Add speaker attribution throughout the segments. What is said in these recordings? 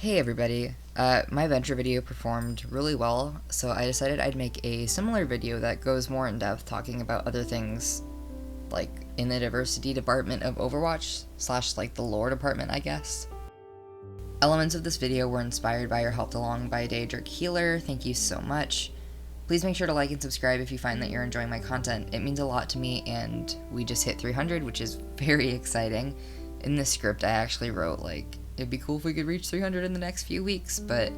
Speaker 1: Hey everybody, my Venture video performed really well, so I decided I'd make a similar video that goes more in depth talking about other things, like in the diversity department of Overwatch, / like the lore department, I guess. Elements of this video were inspired by or helped along by DaedricHealer, thank you so much. Please make sure to like and subscribe if you find that you're enjoying my content, it means a lot to me, and we just hit 300, which is very exciting. In this script I actually wrote, it'd be cool if we could reach 300 in the next few weeks, but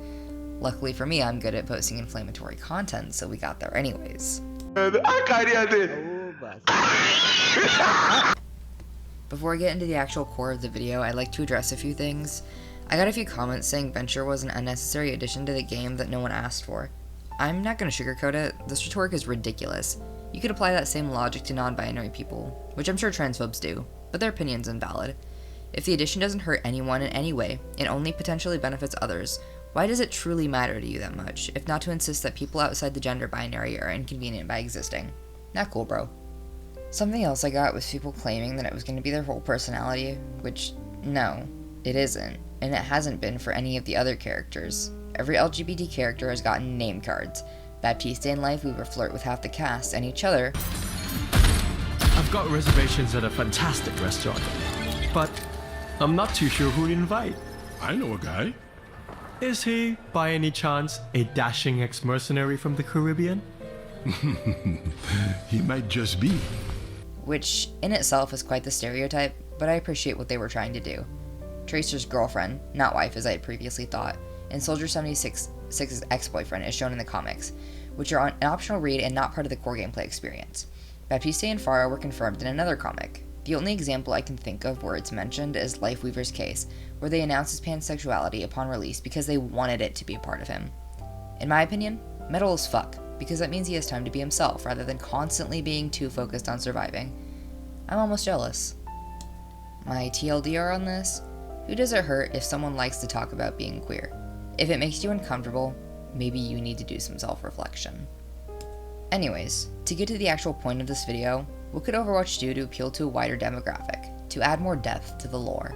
Speaker 1: luckily for me, I'm good at posting inflammatory content, so we got there anyways. Before I get into the actual core of the video, I'd like to address a few things. I got a few comments saying Venture was an unnecessary addition to the game that no one asked for. I'm not going to sugarcoat it, this rhetoric is ridiculous. You could apply that same logic to non-binary people, which I'm sure transphobes do, but their opinion's invalid. If the addition doesn't hurt anyone in any way, and only potentially benefits others, why does it truly matter to you that much, if not to insist that people outside the gender binary are inconvenient by existing? Not cool, bro. Something else I got was people claiming that it was going to be their whole personality, which, no, it isn't, and it hasn't been for any of the other characters. Every LGBT character has gotten name cards. Baptiste and Lifeweaver flirt with half the cast, and each other.
Speaker 2: I've got reservations at a fantastic restaurant, but I'm not too sure who to invite.
Speaker 3: I know a guy.
Speaker 2: Is he, by any chance, a dashing ex-mercenary from the Caribbean?
Speaker 3: He might just be.
Speaker 1: Which, in itself, is quite the stereotype, but I appreciate what they were trying to do. Tracer's girlfriend, not wife as I had previously thought, and Soldier 76's ex-boyfriend is shown in the comics, which are an optional read and not part of the core gameplay experience. Baptiste and Farah were confirmed in another comic. The only example I can think of where it's mentioned is Lifeweaver's case, where they announced his pansexuality upon release because they wanted it to be a part of him. In my opinion, metal as fuck, because that means he has time to be himself rather than constantly being too focused on surviving. I'm almost jealous. My TLDR on this? Who does it hurt if someone likes to talk about being queer? If it makes you uncomfortable, maybe you need to do some self-reflection. Anyways, to get to the actual point of this video, what could Overwatch do to appeal to a wider demographic, to add more depth to the lore?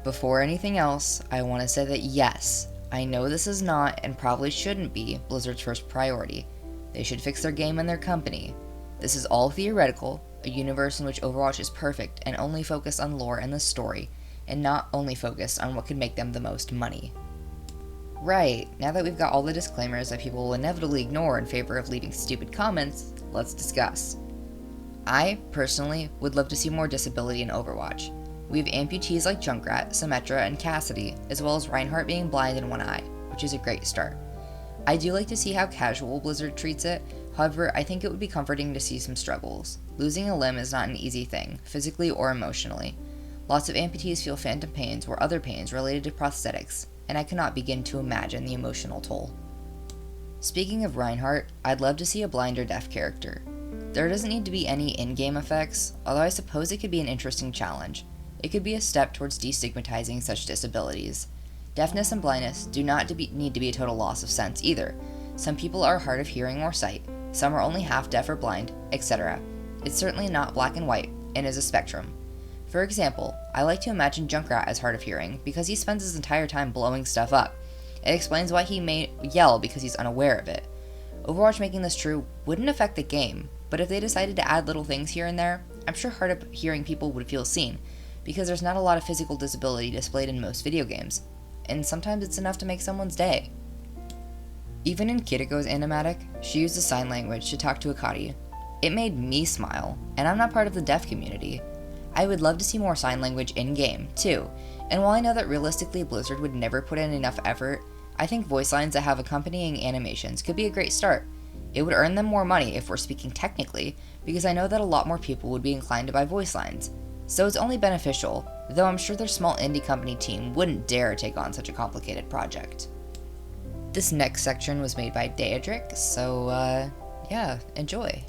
Speaker 1: Before anything else, I want to say that yes, I know this is not, and probably shouldn't be, Blizzard's first priority. They should fix their game and their company. This is all theoretical, a universe in which Overwatch is perfect and only focused on lore and the story, and not only focused on what could make them the most money. Right, now that we've got all the disclaimers that people will inevitably ignore in favor of leaving stupid comments, let's discuss. I, personally, would love to see more disability in Overwatch. We have amputees like Junkrat, Symmetra, and Cassidy, as well as Reinhardt being blind in one eye, which is a great start. I do like to see how casual Blizzard treats it, however, I think it would be comforting to see some struggles. Losing a limb is not an easy thing, physically or emotionally. Lots of amputees feel phantom pains or other pains related to prosthetics, and I cannot begin to imagine the emotional toll. Speaking of Reinhardt, I'd love to see a blind or deaf character. There doesn't need to be any in-game effects, although I suppose it could be an interesting challenge. It could be a step towards destigmatizing such disabilities. Deafness and blindness do not need to be a total loss of sense either. Some people are hard of hearing or sight, some are only half deaf or blind, etc. It's certainly not black and white, and is a spectrum. For example, I like to imagine Junkrat as hard of hearing because he spends his entire time blowing stuff up. It explains why he may yell because he's unaware of it. Overwatch making this true wouldn't affect the game, but if they decided to add little things here and there, I'm sure hard of hearing people would feel seen, because there's not a lot of physical disability displayed in most video games, and sometimes it's enough to make someone's day. Even in Kiriko's animatic, she used a sign language to talk to Akari. It made me smile, and I'm not part of the deaf community. I would love to see more sign language in-game, too, and while I know that realistically Blizzard would never put in enough effort, I think voice lines that have accompanying animations could be a great start. It would earn them more money if we're speaking technically, because I know that a lot more people would be inclined to buy voice lines. So it's only beneficial, though I'm sure their small indie company team wouldn't dare take on such a complicated project. This next section was made by Daedric, so yeah, enjoy.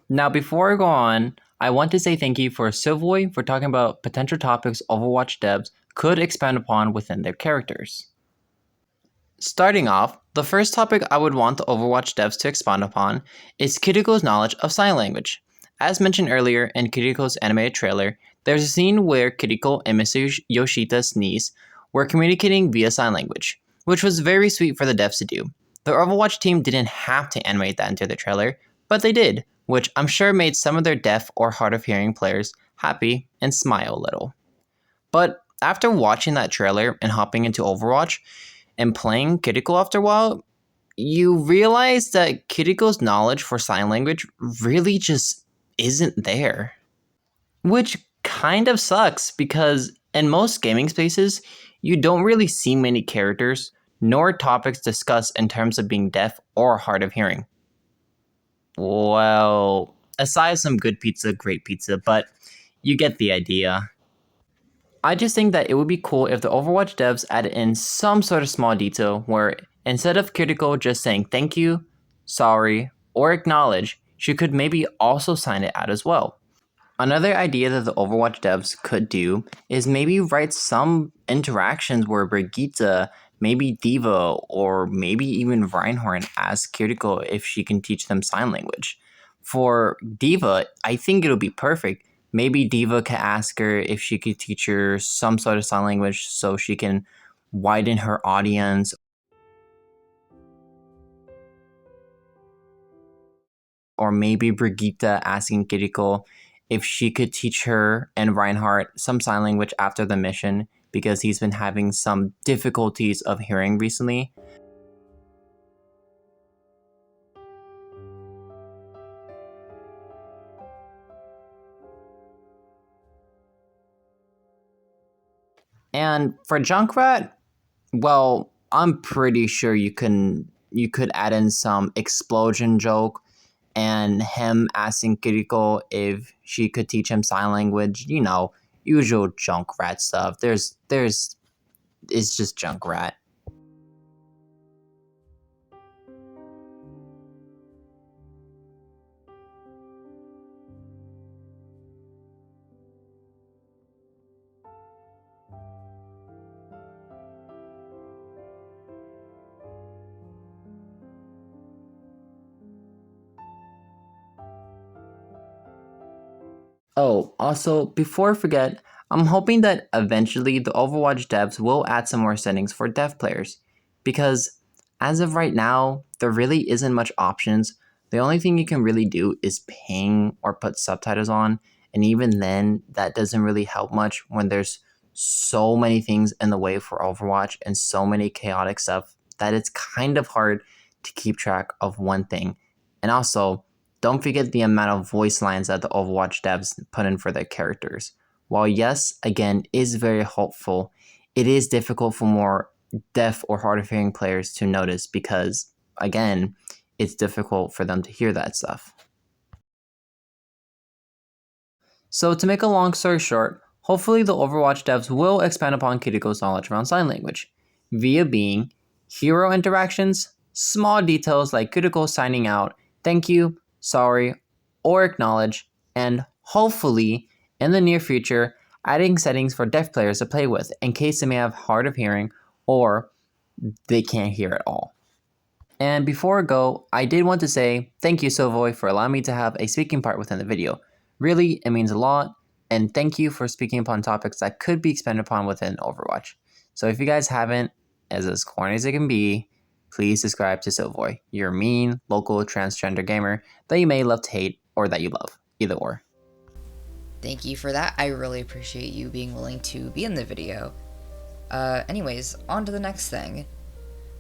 Speaker 4: Now before I go on, I want to say thank you for Silvoy for talking about potential topics Overwatch devs could expand upon within their characters. Starting off, the first topic I would want the Overwatch devs to expand upon is Kiriko's knowledge of sign language. As mentioned earlier in Kiriko's animated trailer, there's a scene where Kiriko and Mr. Yoshita's niece were communicating via sign language, which was very sweet for the devs to do. The Overwatch team didn't have to animate that into the trailer, but they did, which I'm sure made some of their deaf or hard of hearing players happy and smile a little. But after watching that trailer and hopping into Overwatch and playing Kiriko after a while, you realize that Kiriko's knowledge for sign language really just isn't there. Which kind of sucks because in most gaming spaces, you don't really see many characters nor topics discussed in terms of being deaf or hard of hearing. Well, aside some good pizza, great pizza, but you get the idea. I just think that it would be cool if the Overwatch devs added in some sort of small detail where instead of Kiriko just saying thank you, sorry, or acknowledge, she could maybe also sign it out as well. Another idea that the Overwatch devs could do is maybe write some interactions where Brigitte, maybe Diva, or maybe even Reinhardt ask Kiriko if she can teach them sign language. For Diva, I think it'll be perfect. Maybe Diva could ask her if she could teach her some sort of sign language so she can widen her audience. Or maybe Brigitte asking Kiriko if she could teach her and Reinhardt some sign language after the mission because he's been having some difficulties of hearing recently. And for Junkrat, well, I'm pretty sure you could add in some explosion joke and him asking Kiriko if she could teach him sign language, usual Junkrat stuff. It's just Junkrat. Oh, also, before I forget, I'm hoping that eventually the Overwatch devs will add some more settings for deaf players. Because as of right now, there really isn't much options. The only thing you can really do is ping or put subtitles on. And even then, that doesn't really help much when there's so many things in the way for Overwatch and so many chaotic stuff that it's kind of hard to keep track of one thing. And also, don't forget the amount of voice lines that the Overwatch devs put in for their characters. While yes, again, is very helpful, it is difficult for more deaf or hard of hearing players to notice because, again, it's difficult for them to hear that stuff. So to make a long story short, hopefully the Overwatch devs will expand upon Kiriko's knowledge around sign language, via being hero interactions, small details like Kiriko signing out, thank you, sorry, or acknowledge, and hopefully, in the near future, adding settings for deaf players to play with in case they may have hard of hearing or they can't hear at all. And before I go, I did want to say thank you Sovoy for allowing me to have a speaking part within the video. Really, it means a lot, and thank you for speaking upon topics that could be expanded upon within Overwatch. So if you guys haven't, as corny as it can be, please subscribe to Sovoy, your mean, local transgender gamer that you may love to hate or that you love, either or.
Speaker 1: Thank you for that. I really appreciate you being willing to be in the video. Anyways, on to the next thing.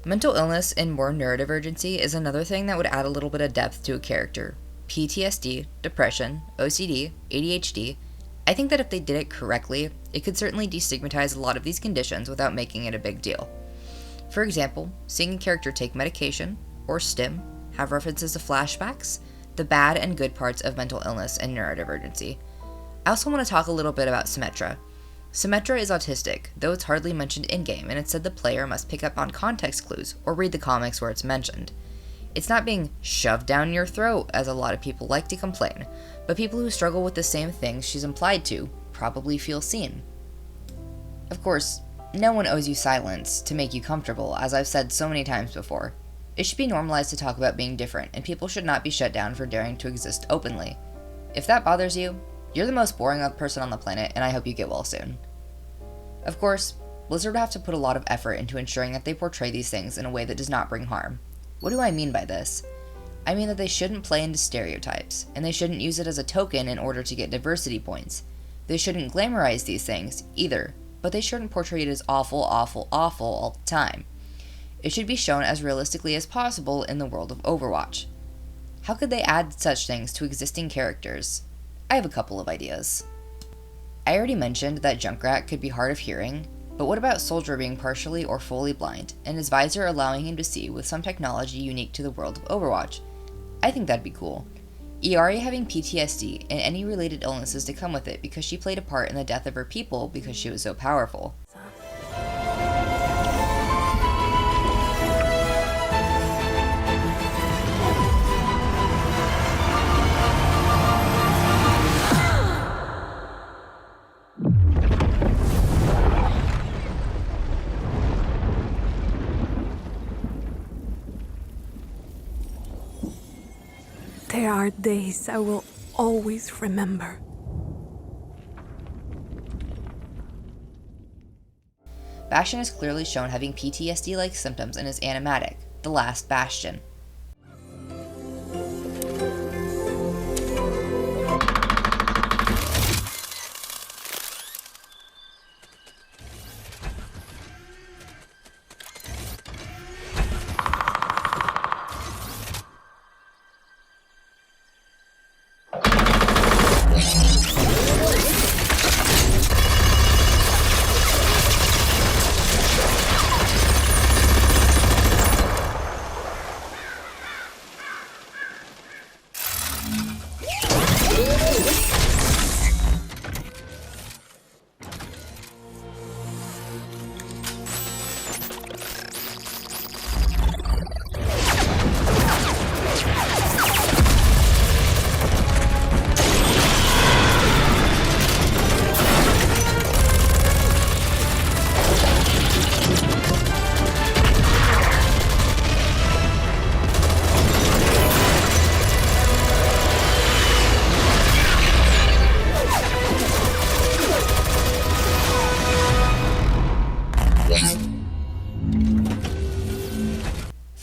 Speaker 1: Mental illness and more narrative urgency is another thing that would add a little bit of depth to a character. PTSD, depression, OCD, ADHD. I think that if they did it correctly, it could certainly destigmatize a lot of these conditions without making it a big deal. For example, seeing a character take medication, or stim, have references to flashbacks, the bad and good parts of mental illness and neurodivergency. I also want to talk a little bit about Symmetra. Symmetra is autistic, though it's hardly mentioned in-game, and it's said the player must pick up on context clues or read the comics where it's mentioned. It's not being shoved down your throat, as a lot of people like to complain, but people who struggle with the same things she's implied to probably feel seen. Of course, no one owes you silence to make you comfortable, as I've said so many times before. It should be normalized to talk about being different, and people should not be shut down for daring to exist openly. If that bothers you, you're the most boring person on the planet, and I hope you get well soon. Of course, Blizzard would have to put a lot of effort into ensuring that they portray these things in a way that does not bring harm. What do I mean by this? I mean that they shouldn't play into stereotypes, and they shouldn't use it as a token in order to get diversity points. They shouldn't glamorize these things, either, but they shouldn't portray it as awful, awful, awful all the time. It should be shown as realistically as possible in the world of Overwatch. How could they add such things to existing characters? I have a couple of ideas. I already mentioned that Junkrat could be hard of hearing, but what about Soldier being partially or fully blind, and his visor allowing him to see with some technology unique to the world of Overwatch? I think that'd be cool. Iari having PTSD and any related illnesses to come with it because she played a part in the death of her people because she was so powerful.
Speaker 5: There are days I will always remember.
Speaker 1: Bastion is clearly shown having PTSD-like symptoms in his animatic, The Last Bastion.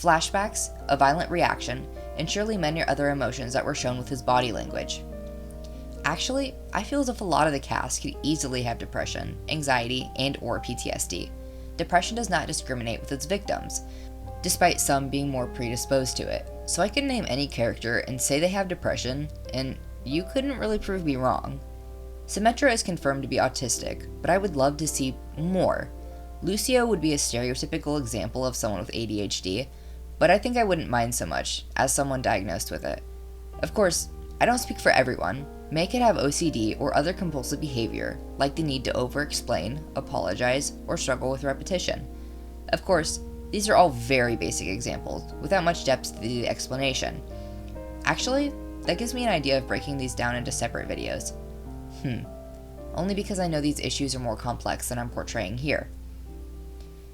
Speaker 1: Flashbacks, a violent reaction, and surely many other emotions that were shown with his body language. Actually, I feel as if a lot of the cast could easily have depression, anxiety, and/or PTSD. Depression does not discriminate with its victims, despite some being more predisposed to it. So I could name any character and say they have depression, and you couldn't really prove me wrong. Symmetra is confirmed to be autistic, but I would love to see more. Lucio would be a stereotypical example of someone with ADHD, but I think I wouldn't mind so much, as someone diagnosed with it. Of course, I don't speak for everyone. May could have OCD or other compulsive behavior, like the need to over-explain, apologize, or struggle with repetition. Of course, these are all very basic examples, without much depth to the explanation. Actually, that gives me an idea of breaking these down into separate videos. Only because I know these issues are more complex than I'm portraying here.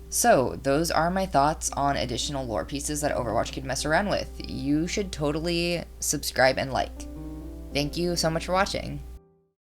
Speaker 1: So, those are my thoughts on additional lore pieces that Overwatch could mess around with. You should totally subscribe and like. Thank you so much for watching.